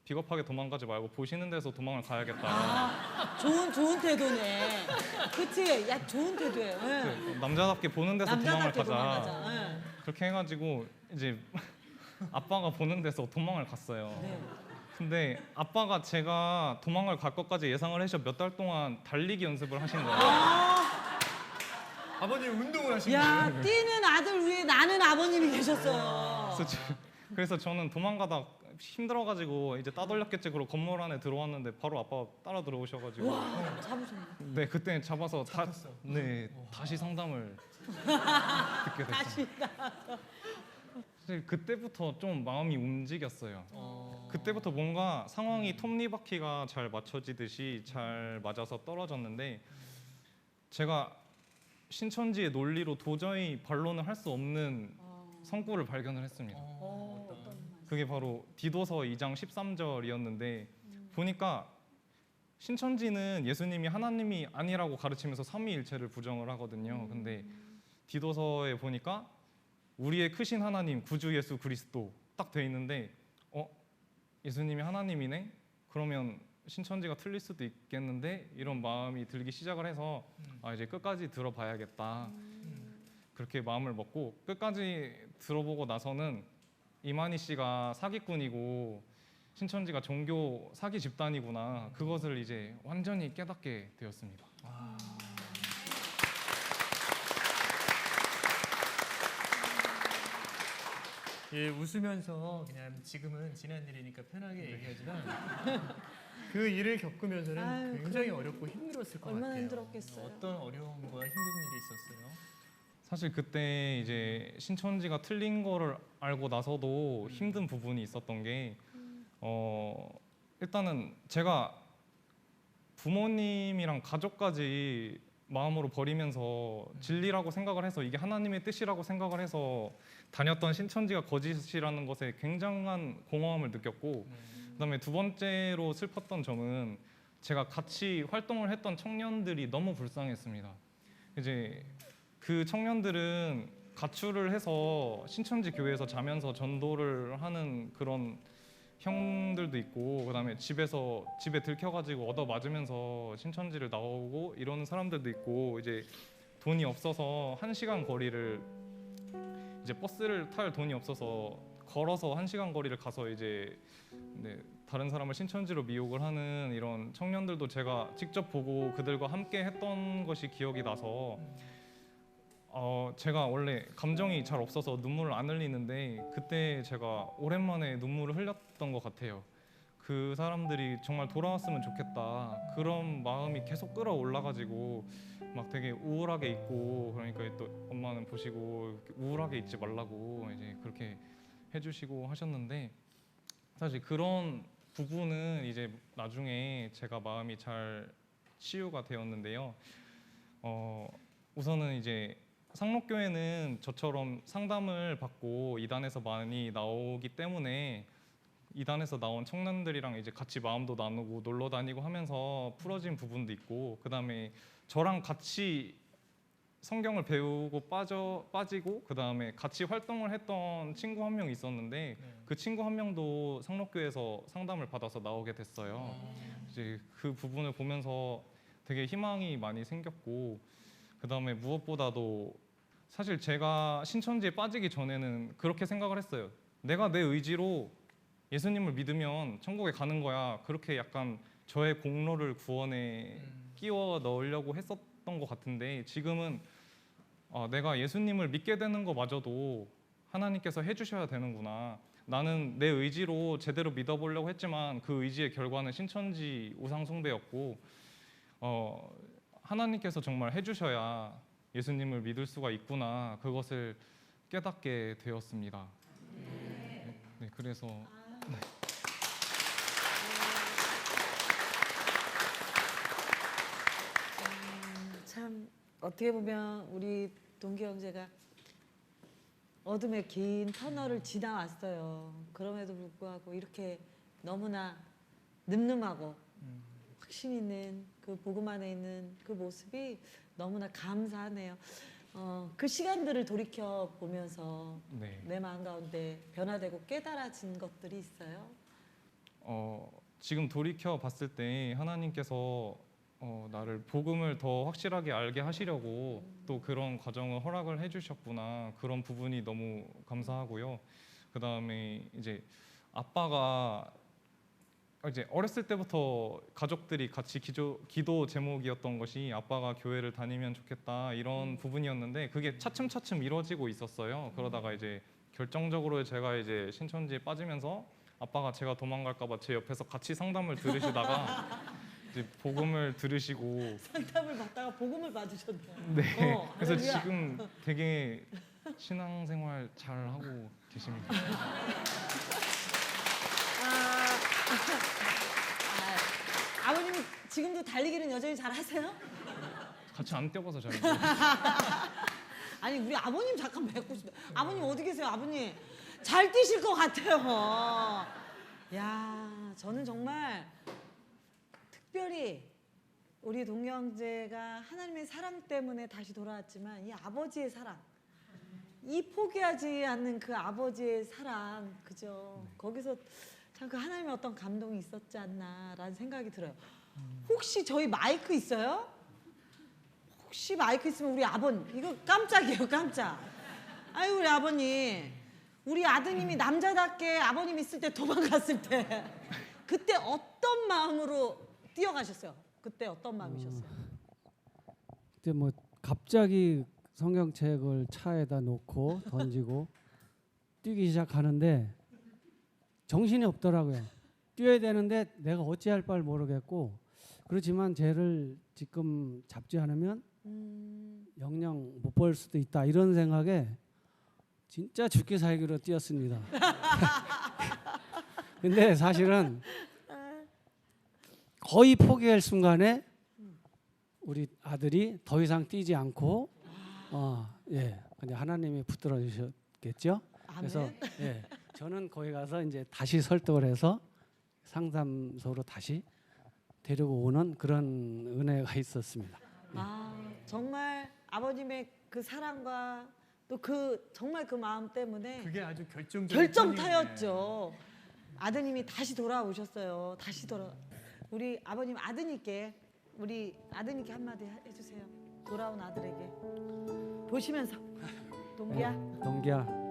비겁하게 도망가지 말고 보시는 데서 도망을 가야겠다. 아, 좋은 태도네. 그치? 야 좋은 태도예요. 네. 남자답게 보는 데서 도망을 남자답게 가자. 도망가자. 네. 그렇게 해가지고 이제 아빠가 보는 데서 도망을 갔어요. 네. 근데 아빠가 제가 도망을 갈 것까지 예상을 해서 몇 달 동안 달리기 연습을 하신 거예요. 아버님 운동을 하신 야 거예요? 뛰는 아들 위에 나는 아버님이 계셨어요. 그래서 저는 도망가다 힘들어가지고 이제 따돌렸겠지 그러고 건물 안에 들어왔는데 바로 아빠 따라 들어오셔가지고 와 잡으셨네. 네 그때 잡아서 다시 상담을 듣게 됐어요. 다시 사실 그때부터 좀 마음이 움직였어요. 그때부터 뭔가 상황이 톱니바퀴가 잘 맞춰지듯이 잘 맞아서 떨어졌는데 제가 신천지의 논리로 도저히 반론을 할 수 없는 성구를 발견을 했습니다. 그게 바로 디도서 2장 13절이었는데 보니까 신천지는 예수님이 하나님이 아니라고 가르치면서 삼위일체를 부정을 하거든요. 근데 디도서에 보니까 우리의 크신 하나님 구주 예수 그리스도 딱 돼 있는데 예수님이 하나님이네? 그러면 신천지가 틀릴 수도 있겠는데 이런 마음이 들기 시작을 해서 이제 끝까지 들어봐야겠다. 그렇게 마음을 먹고 끝까지 들어보고 나서는 이만희 씨가 사기꾼이고 신천지가 종교 사기 집단이구나 그것을 이제 완전히 깨닫게 되었습니다. 예, 웃으면서 그냥 지금은 지난 일이니까 편하게 얘기하지만 그 일을 겪으면서는 아유, 굉장히 그럼 어렵고 힘들었을 것 얼마나 같아요. 힘들었겠어요. 어떤 어려움과 힘든 일이 있었어요? 사실 그때 이제 신천지가 틀린 거를 알고 나서도 힘든 부분이 있었던 게 일단은 제가 부모님이랑 가족까지 마음으로 버리면서 진리라고 생각을 해서 이게 하나님의 뜻이라고 생각을 해서 다녔던 신천지가 거짓이라는 것에 굉장한 공허함을 느꼈고 그다음에 두 번째로 슬펐던 점은 제가 같이 활동을 했던 청년들이 너무 불쌍했습니다. 이제 그 청년들은 가출을 해서 신천지 교회에서 자면서 전도를 하는 그런 형들도 있고 그다음에 집에 들켜가지고 얻어 맞으면서 신천지를 나오고 이러는 사람들도 있고 이제 돈이 없어서 1시간 거리를 이제 버스를 탈 돈이 없어서 걸어서 1시간 거리를 가서 이제 다른 사람을 신천지로 미혹을 하는 이런 청년들도 제가 직접 보고 그들과 함께 했던 것이 기억이 나서 제가 원래 감정이 잘 없어서 눈물을 안 흘리는데 그때 제가 오랜만에 눈물을 흘렸던 것 같아요. 그 사람들이 정말 돌아왔으면 좋겠다 그런 마음이 계속 끌어올라가지고 막 되게 우울하게 있고 그러니까 또 엄마는 보시고 우울하게 있지 말라고 이제 그렇게 해주시고 하셨는데 사실 그런 부분은 이제 나중에 제가 마음이 잘 치유가 되었는데요. 우선은 이제 상록교회는 저처럼 상담을 받고 이단에서 많이 나오기 때문에 이단에서 나온 청년들이랑 이제 같이 마음도 나누고 놀러 다니고 하면서 풀어진 부분도 있고, 그다음에 저랑 같이 성경을 배우고 빠지고 그다음에 같이 활동을 했던 친구 한 명 있었는데 그 친구 한 명도 상록교에서 상담을 받아서 나오게 됐어요. 이제 그 부분을 보면서 되게 희망이 많이 생겼고, 그다음에 무엇보다도 사실 제가 신천지에 빠지기 전에는 그렇게 생각을 했어요. 내가 내 의지로 예수님을 믿으면 천국에 가는 거야. 그렇게 약간 저의 공로를 구원에 끼워 넣으려고 했었던 것 같은데, 지금은 내가 예수님을 믿게 되는 거마저도 하나님께서 해주셔야 되는구나. 나는 내 의지로 제대로 믿어보려고 했지만 그 의지의 결과는 신천지 우상 숭배였고, 하나님께서 정말 해주셔야 예수님을 믿을 수가 있구나. 그것을 깨닫게 되었습니다. 네, 그래서 참 어떻게 보면 우리 동기 형제가 어둠의 긴 터널을 지나왔어요. 그럼에도 불구하고 이렇게 너무나 늠름하고 확신 있는 그 복음 안에 있는 그 모습이 너무나 감사하네요. 그 시간들을 돌이켜 보면서 네. 내 마음 가운데 변화되고 깨달아진 것들이 있어요. 지금 돌이켜 봤을 때 하나님께서 나를 복음을 더 확실하게 알게 하시려고 또 그런 과정을 허락을 해주셨구나. 그런 부분이 너무 감사하고요. 그 다음에 이제 아빠가 이제 어렸을 때부터 가족들이 같이 기도 제목이었던 것이 아빠가 교회를 다니면 좋겠다 이런 부분이었는데, 그게 차츰차츰 이루어지고 있었어요. 그러다가 이제 결정적으로 제가 이제 신천지에 빠지면서 아빠가 제가 도망갈까봐 제 옆에서 같이 상담을 들으시다가 이제 복음을 들으시고 상담을 받다가 복음을 받으셨네요. 네. 그래서 할렐루야. 지금 되게 신앙생활 잘 하고 계십니다. 아버님이 지금도 달리기는 여전히 잘 하세요? 같이 안 뛰어가서 잘 모르겠어요. 아니 우리 아버님 잠깐 뵙고 싶다. 아버님 어디 계세요? 아버님 잘 뛰실 것 같아요. 야, 저는 정말 특별히 우리 동경제가 하나님의 사랑 때문에 다시 돌아왔지만 이 아버지의 사랑, 이 포기하지 않는 그 아버지의 사랑, 그죠? 거기서 참 그 하나님의 어떤 감동이 있었지 않나라는 생각이 들어요. 혹시 저희 마이크 있어요? 혹시 마이크 있으면 우리 아버님, 이거 깜짝이에요, 깜짝. 아유, 우리 아버님, 우리 아드님이 남자답게 아버님 있을 때 도망갔을 때 그때 어떤 마음으로 뛰어가셨어요? 그때 어떤 마음이셨어요? 그때 뭐 갑자기 성경책을 차에다 놓고 던지고 뛰기 시작하는데 정신이 없더라고요. 뛰어야 되는데 내가 어찌할 바를 모르겠고, 그렇지만 쟤를 지금 잡지 않으면 영영 못 볼 수도 있다 이런 생각에 진짜 죽기 살기로 뛰었습니다. 근데 사실은 거의 포기할 순간에 우리 아들이 더 이상 뛰지 않고 예, 그냥 하나님이 붙들어 주셨겠죠. 그래서 예, 저는 거기 가서 이제 다시 설득을 해서 상담소로 다시 데리고 오는 그런 은혜가 있었습니다. 아, 정말 아버님의 그 사랑과 또 그 정말 그 마음 때문에 그게 아주 결정적인 결정타였죠. 아드님이 다시 돌아오셨어요. 다시 우리 아버님 우리 아드님께 한마디 해주세요. 돌아온 아들에게 보시면서 동기야.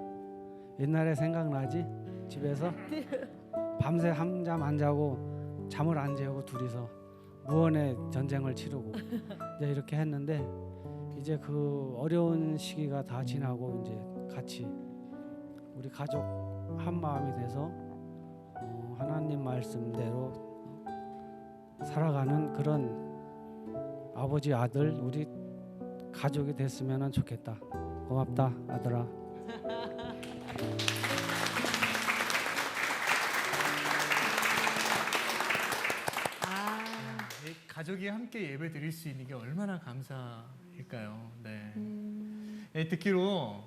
옛날에 생각나지? 집에서 밤새 한잠 안 자고 잠을 안 재우고 둘이서 무언의 전쟁을 치르고 이제 이렇게 했는데, 이제 그 어려운 시기가 다 지나고 이제 같이 우리 가족 한 마음이 돼서 하나님 말씀대로 살아가는 그런 아버지 아들 우리 가족이 됐으면 좋겠다. 고맙다 아들아. 가족이 함께 예배 드릴 수 있는 게 얼마나 감사일까요? 네. 네, 듣기로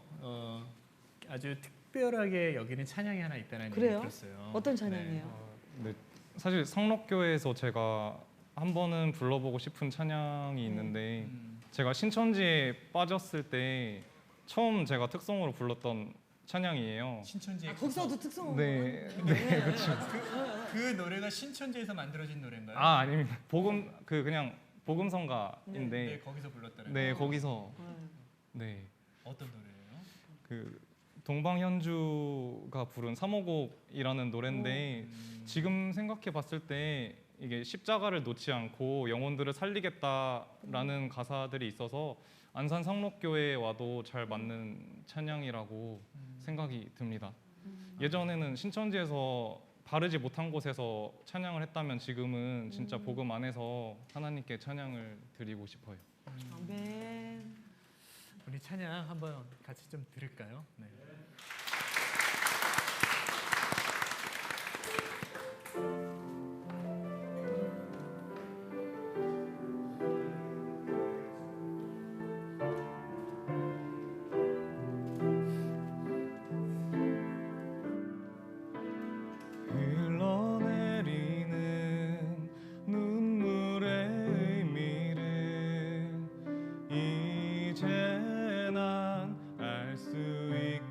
아주 특별하게 여기는 찬양이 하나 있다는 얘기 그래요? 들었어요. 어떤 찬양이에요? 네, 사실 상록교회에서 제가 한 번은 불러보고 싶은 찬양이 있는데 제가 신천지에 빠졌을 때 처음 제가 특성으로 불렀던 찬양이에요. 신천지의 거기서도 특성. 네, 그 노래가 신천지에서 만들어진 노래인가요? 아 아닙니다. 그냥 네, 복음성가인데 거기서 불렀다는 네 거. 거기서 네 어떤 노래예요? 그 동방현주가 부른 3호곡이라는 노래인데 지금 생각해 봤을 때 이게 십자가를 놓지 않고 영혼들을 살리겠다라는 가사들이 있어서 안산 상록교회에 와도 잘 맞는 찬양이라고 생각이 듭니다. 예전에는 신천지에서 바르지 못한 곳에서 찬양을 했다면 지금은 진짜 복음 안에서 하나님께 찬양을 드리고 싶어요. 아멘. 우리 찬양 한번 같이 좀 들을까요? 네. 흘러내리는 눈물의 의미를 이제 난 알 수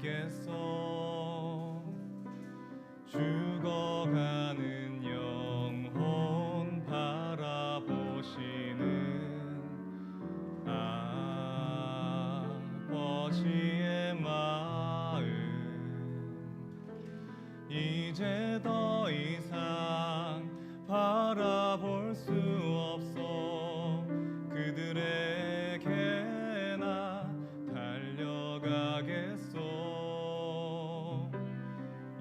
있겠어. 죽어가는 영혼 바라보시는 아버지의 마음 이제 더 이상 바라볼 수 없어. 그들에게 나 달려가겠어.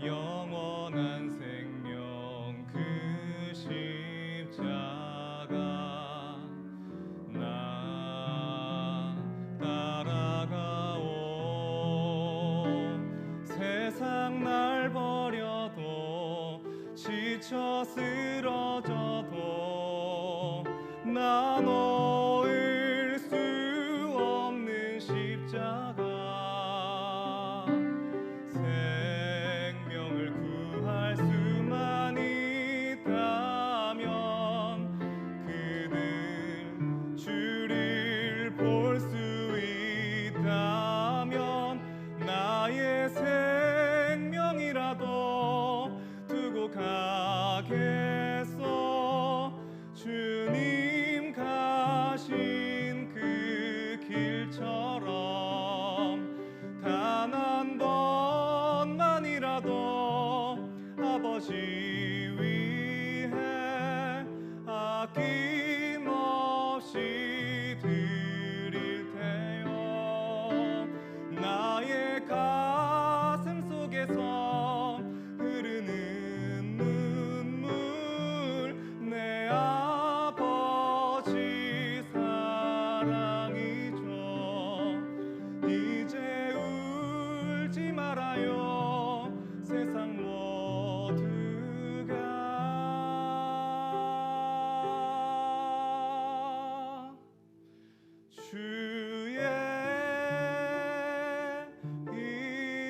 영원한 생명 그 십자가 나 따라가오. 세상 날 버려도 지쳐 쓰러져도 나 놓을 수 없는 십자가 생명을 구할 수만 있다면 그들 주를 볼 수 있다면 나의 생명이라도 두고 가겠어. 주님 가신 그 길처럼 단 한 번만이라도 아버지 위해 아낌없이 드릴 테요. 나의 가슴 속에서 흐르는 눈물 내 아버지 사랑이죠. 이제 울지 말아요. 세상 모두가 주의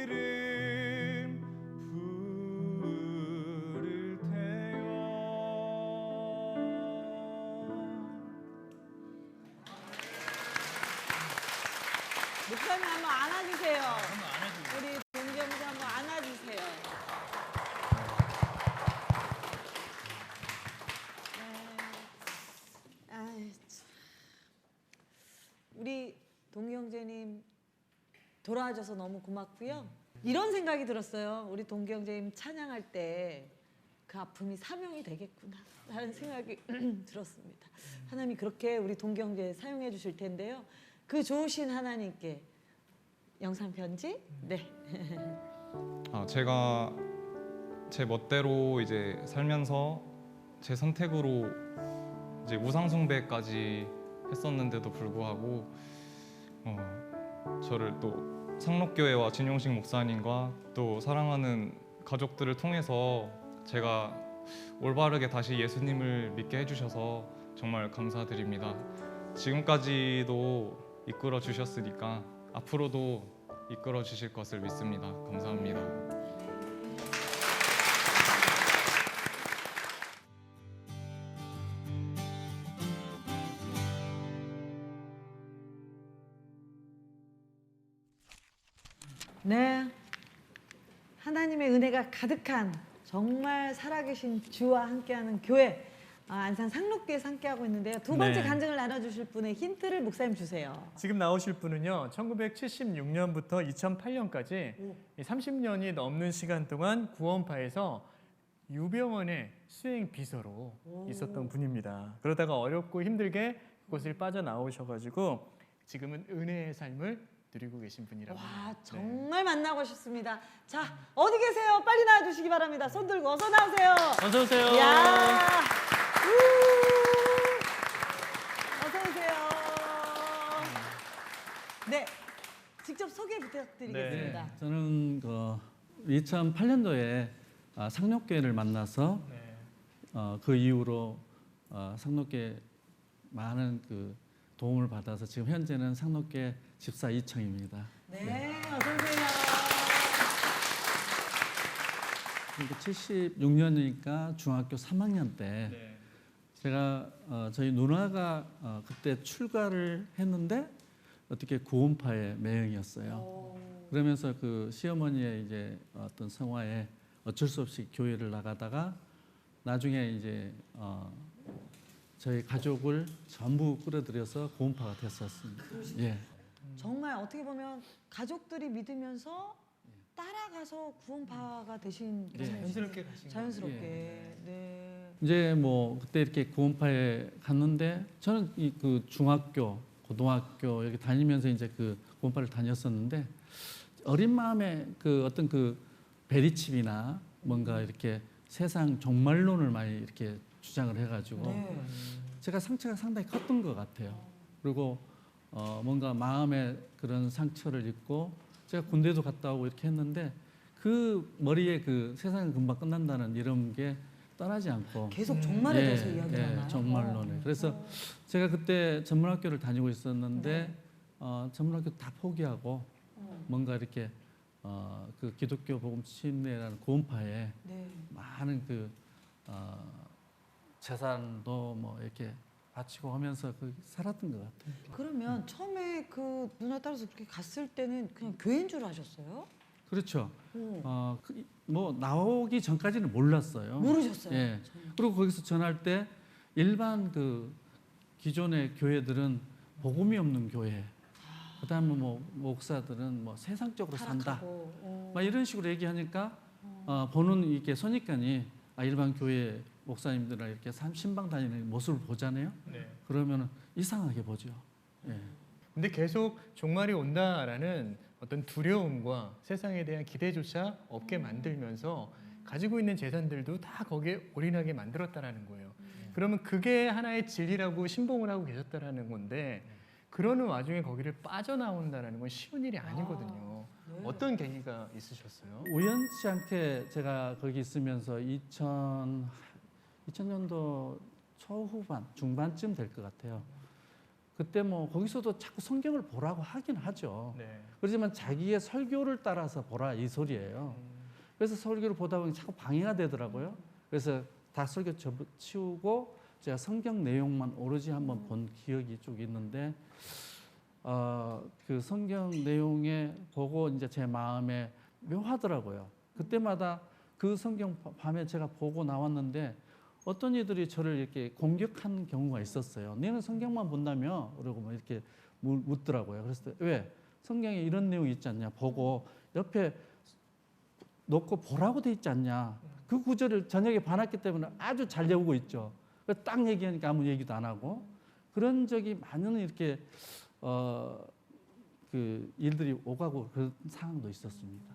이름 부를 테요. 목사님 한번 안아주세요. 한번 안아주세요. 우리 동경자 한번 안아주세요. 네. 아이, 참. 우리 동경재님 돌아와줘서 너무 고맙고요. 이런 생각이 들었어요. 우리 동경재님 찬양할 때 그 아픔이 사명이 되겠구나 하는 생각이 들었습니다. 하나님이 그렇게 우리 동경재 사용해 주실 텐데요. 그 좋으신 하나님께 영상 편지? 네. 제가 제 멋대로 이제 살면서 제 선택으로 이제 우상 숭배까지 했었는데도 불구하고 저를 또 상록교회와 진용식 목사님과 또 사랑하는 가족들을 통해서 제가 올바르게 다시 예수님을 믿게 해주셔서 정말 감사드립니다. 지금까지도 이끌어 주셨으니까 앞으로도 이끌어 주실 것을 믿습니다. 감사합니다. 네. 하나님의 은혜가 가득한 정말 살아계신 주와 함께하는 교회 안산 상록교회에서 함께하고 있는데요. 두 번째 네. 간증을 나눠주실 분의 힌트를 목사님 주세요. 지금 나오실 분은요, 1976년부터 2008년까지 30년이 넘는 시간 동안 구원파에서 유병원의 수행 비서로 있었던 분입니다. 그러다가 어렵고 힘들게 그곳을 빠져나오셔가지고 지금은 은혜의 삶을 누리고 계신 분이라고 와, 합니다. 정말 만나고 싶습니다. 자, 어디 계세요? 빨리 나와주시기 바랍니다. 손 들고 어서 나오세요. 어서 오세요. 야, 어서 오세요. 네, 직접 소개 부탁드리겠습니다. 저는 2008년도에 상록교회를 만나서 그 이후로 상록교회 많은 도움을 받아서 지금 현재는 상록교회 집사 이청입니다. 네, 어서 오세요. 76년이니까 중학교 3학년 때 제가 저희 누나가 그때 출가를 했는데 어떻게 구원파의 매형이었어요. 그러면서 그 시어머니의 이제 어떤 성화에 어쩔 수 없이 교회를 나가다가 나중에 이제 저희 가족을 전부 끌어들여서 구원파가 됐었습니다. 예. 정말 어떻게 보면 가족들이 믿으면서 따라가서 구원파가 되신 자연스럽게 가신 자연스럽게. 예. 네. 이제 뭐 그때 이렇게 구원파에 갔는데 저는 그 중학교, 고등학교 이렇게 다니면서 이제 그 구원파를 다녔었는데 어린 마음에 그 어떤 그 베리칩이나 뭔가 이렇게 세상 종말론을 많이 이렇게 주장을 해가지고 네. 제가 상처가 상당히 컸던 것 같아요. 그리고 뭔가 마음에 그런 상처를 입고 제가 군대도 갔다 오고 이렇게 했는데 그 머리에 그 세상은 금방 끝난다는 이런 게 떠나지 않고 계속 종말에 대해서 이야기를 하나요? 종말론에. 그래서 제가 그때 전문학교를 다니고 있었는데 전문학교 다 포기하고 뭔가 이렇게 그 기독교 복음 침례라는 구원파에 네. 많은 그 재산도 뭐 이렇게 바치고 하면서 살았던 것 같아요. 그러면 처음에 그 누나 따라서 그렇게 갔을 때는 그냥 교회인 줄 아셨어요? 그렇죠. 뭐 나오기 전까지는 몰랐어요. 모르셨어요? 예. 그리고 거기서 전할 때 일반 그 기존의 교회들은 복음이 없는 교회. 그다음에 뭐 목사들은 뭐 세상적으로 산다. 막 이런 식으로 얘기하니까 보는 이렇게 선입견이 일반 교회 목사님들이랑 이렇게 신방 다니는 모습을 보잖아요. 네. 그러면 이상하게 보죠. 예. 근데 계속 종말이 온다라는 어떤 두려움과 세상에 대한 기대조차 없게 만들면서 가지고 있는 재산들도 다 거기에 올인하게 만들었다라는 거예요. 그러면 그게 하나의 진리라고 신봉을 하고 계셨다라는 건데 그러는 와중에 거기를 빠져나온다는 건 쉬운 일이 아니거든요. 네. 어떤 계기가 있으셨어요? 우연치 않게 제가 거기 있으면서 2000년도 초후반, 중반쯤 될 것 같아요. 그때 뭐 거기서도 자꾸 성경을 보라고 하긴 하죠. 네. 그렇지만 자기의 설교를 따라서 보라 이 소리예요. 그래서 설교를 보다 보니 자꾸 방해가 되더라고요. 그래서 다 설교 치우고 제가 성경 내용만 오로지 한번 본 기억이 쭉 있는데 그 성경 내용에 보고 이제 제 마음에 묘하더라고요. 그때마다 그 성경 밤에 제가 보고 나왔는데 어떤 이들이 저를 이렇게 공격한 경우가 있었어요. 너는 성경만 본다며? 그러고 뭐 이렇게 묻더라고요. 그래서 왜? 성경에 이런 내용이 있지 않냐? 보고 옆에 놓고 보라고 돼 있지 않냐? 그 구절을 저녁에 봐놨기 때문에 아주 잘 외우고 있죠. 딱 얘기하니까 아무 얘기도 안 하고 그런 적이 많은 이렇게 그 일들이 오가고 그런 상황도 있었습니다.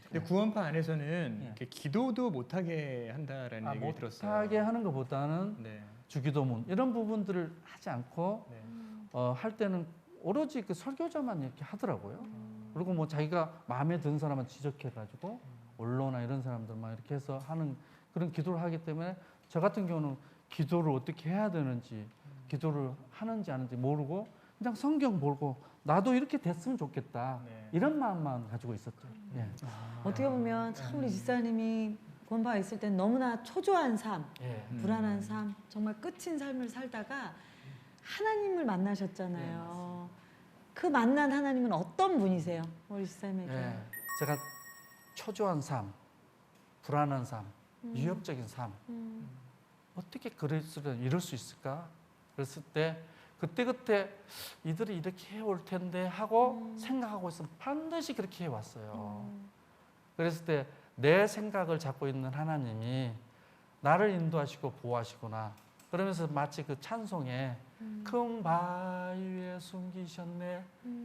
근데 구원파 안에서는 이렇게 기도도 못하게 한다라는 얘기를 들었어요. 못하게 하는 것보다는 네. 주기도문 이런 부분들을 하지 않고 네. 할 때는 오로지 그 설교자만 이렇게 하더라고요. 그리고 뭐 자기가 마음에 드는 사람은 지적해가지고 언론이나 이런 사람들만 이렇게 해서 하는 그런 기도를 하기 때문에 저 같은 경우는 기도를 어떻게 해야 되는지 기도를 하는지 안 하는지 모르고 그냥 성경 보고 나도 이렇게 됐으면 좋겠다. 네. 이런 마음만 가지고 있었죠. 예. 어떻게 보면 참 우리 집사님이 구원받아 있을 땐 너무나 초조한 삶, 예. 불안한 삶, 정말 끝인 삶을 살다가 하나님을 만나셨잖아요. 그 만난 하나님은 어떤 분이세요? 우리 집사님에게. 예. 제가 초조한 삶, 불안한 삶, 위협적인 삶 어떻게 그랬으면 이럴 수 있을까? 그랬을 때 그때 이들이 이렇게 해올 텐데 하고 생각하고 있으면 반드시 그렇게 해왔어요. 그랬을 때 내 생각을 잡고 있는 하나님이 나를 인도하시고 보호하시구나. 그러면서 마치 그 찬송에 큰 바위 위에 숨기셨네.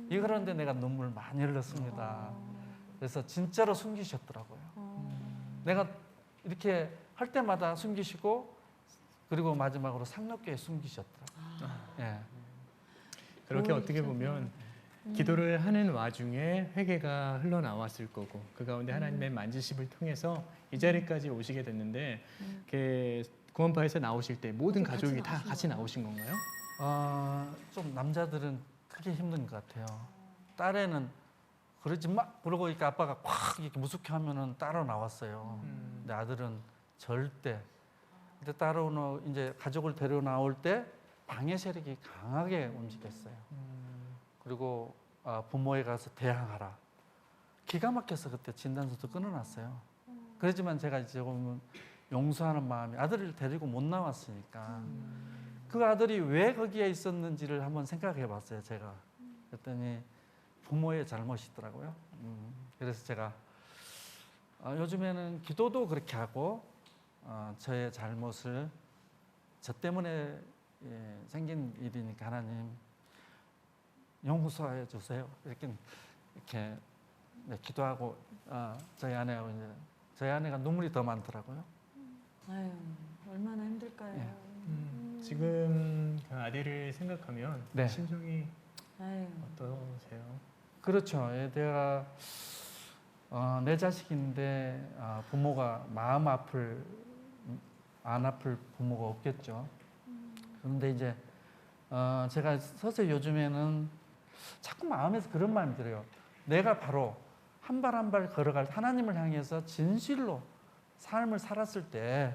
이거는데 내가 눈물 많이 흘렸습니다. 그래서 진짜로 숨기셨더라고요. 내가 이렇게 할 때마다 숨기시고 그리고 마지막으로 상록교에 숨기셨더라고요. 예. 그렇게 어떻게 보면 기도를 하는 와중에 회개가 흘러나왔을 거고 그 가운데 하나님의 만지심을 통해서 이 자리까지 오시게 됐는데 이렇게 구원파에서 나오실 때 모든 가족이 다 같이 나오신 건가요? 좀 남자들은 크게 힘든 것 같아요. 딸애는 그러지 마 그러고 이렇게 아빠가 콱 이렇게 무섭게 하면은 따로 나왔어요. 근데 아들은 절대. 근데 따로 이제 가족을 데려 나올 때 방해 세력이 강하게 움직였어요. 그리고 부모에 가서 대항하라. 기가 막혀서 그때 진단서도 끊어놨어요. 그렇지만 제가 이제 보면 용서하는 마음이 아들을 데리고 못 나왔으니까 그 아들이 왜 거기에 있었는지를 한번 생각해 봤어요. 제가 그랬더니 부모의 잘못이더라고요. 그래서 제가 요즘에는 기도도 그렇게 하고 저의 잘못을 저 때문에 생긴 일이니까 하나님 용서해 주세요. 이렇게 기도하고 저희 아내하고 이제 저희 아내가 눈물이 더 많더라고요. 아유, 얼마나 힘들까요? 예. 지금 그 아들을 생각하면 네. 심정이 아유. 어떠세요? 그렇죠. 내가 내 자식인데 부모가 안 아플 부모가 없겠죠. 그런데 이제 제가 서서히 요즘에는 자꾸 마음에서 그런 마음이 들어요. 내가 바로 한 발 한 발 걸어갈 하나님을 향해서 진실로 삶을 살았을 때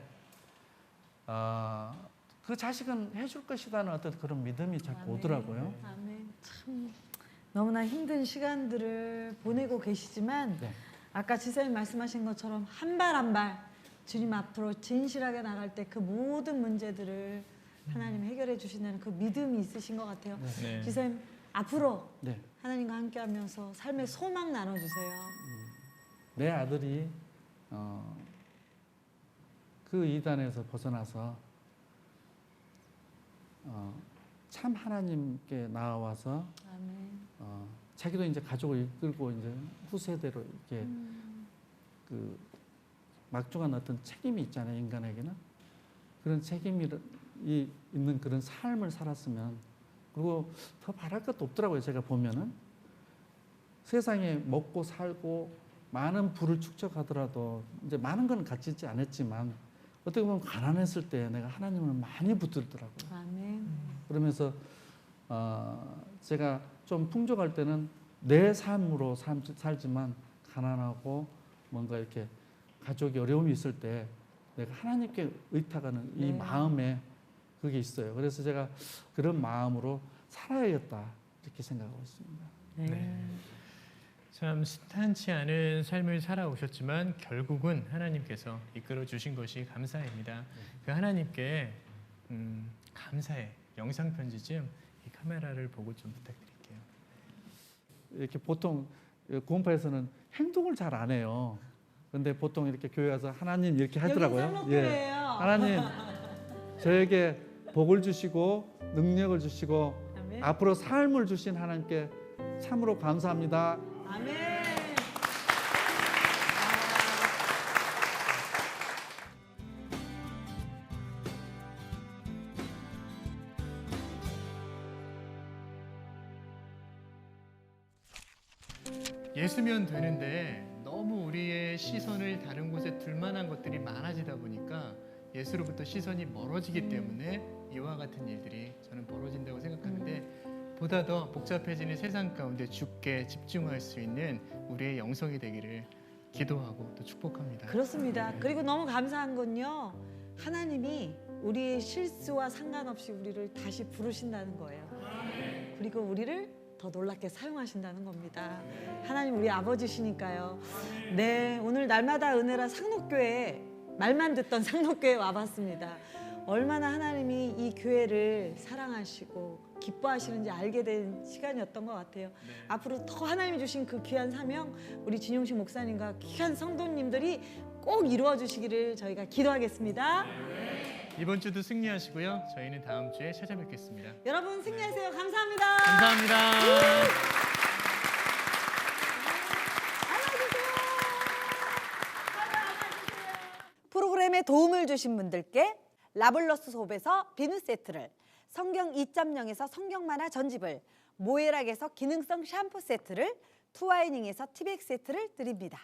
그 자식은 해줄 것이라는 어떤 그런 믿음이 자꾸 오더라고요. 아멘. 참 너무나 힘든 시간들을 보내고 계시지만 네. 아까 지사님 말씀하신 것처럼 한 발 한 발 주님 앞으로 진실하게 나갈 때 그 모든 문제들을 하나님 해결해 주신다는 그 믿음이 있으신 것 같아요. 네. 지사님 앞으로 네. 하나님과 함께하면서 삶의 소망 나눠주세요. 내 아들이 그 이단에서 벗어나서 참 하나님께 나와서 아멘. 자기도 이제 가족을 이끌고 이제 후세대로 이렇게 그 막중한 어떤 책임이 있잖아요. 인간에게는 그런 책임이 있는 그런 삶을 살았으면 그리고 더 바랄 것도 없더라고요. 제가 보면은 세상에 먹고 살고 많은 부를 축적하더라도 이제 많은 건 갖지 않았지만 어떻게 보면 가난했을 때 내가 하나님을 많이 붙들더라고요. 아멘. 그러면서 제가 좀 풍족할 때는 내 삶으로 살지만 가난하고 뭔가 이렇게 가족이 어려움이 있을 때 내가 하나님께 의탁하는 이 마음에 그게 있어요. 그래서 제가 그런 마음으로 살아야겠다 이렇게 생각하고 있습니다. 네. 참 순탄치 않은 삶을 살아오셨지만 결국은 하나님께서 이끌어 주신 것이 감사입니다. 그 하나님께 감사의 영상 편지 좀 이 카메라를 보고 좀 부탁드릴게요. 이렇게 보통 구원파에서는 행동을 잘 안 해요. 근데 보통 이렇게 교회 와서 하나님 이렇게 하더라고요. 상록교회예요. 하나님 저에게 복을 주시고 능력을 주시고 아멘. 앞으로 삶을 주신 하나님께 참으로 감사합니다. 아멘. 예수면 되는데 너무 우리의 시선을 다른 곳에 둘 만한 것들이 많아지다 보니까 예수로부터 시선이 멀어지기 때문에 이와 같은 일들이 저는 벌어진다고 생각하는데 보다 더 복잡해지는 세상 가운데 주께 집중할 수 있는 우리의 영성이 되기를 기도하고 또 축복합니다. 그렇습니다. 그리고 너무 감사한 건요. 하나님이 우리의 실수와 상관없이 우리를 다시 부르신다는 거예요. 그리고 우리를 더 놀랍게 사용하신다는 겁니다. 하나님 우리 아버지시니까요. 네, 오늘 날마다 은혜라 상록교회 말만 듣던 상록교회 와봤습니다. 얼마나 하나님이 이 교회를 사랑하시고 기뻐하시는지 알게 된 시간이었던 것 같아요. 앞으로 더 하나님이 주신 그 귀한 사명 우리 진용식 목사님과 귀한 성도님들이 꼭 이루어 주시기를 저희가 기도하겠습니다. 이번 주도 승리하시고요. 저희는 다음 주에 찾아뵙겠습니다. 여러분 승리하세요. 감사합니다. 감사합니다. 프로그램에 도움을 주신 분들께 라블러스 솝에서 비누 세트를, 성경 2.0에서 성경 만화 전집을, 모에락에서 기능성 샴푸 세트를, 투와이닝에서 티백 세트를 드립니다.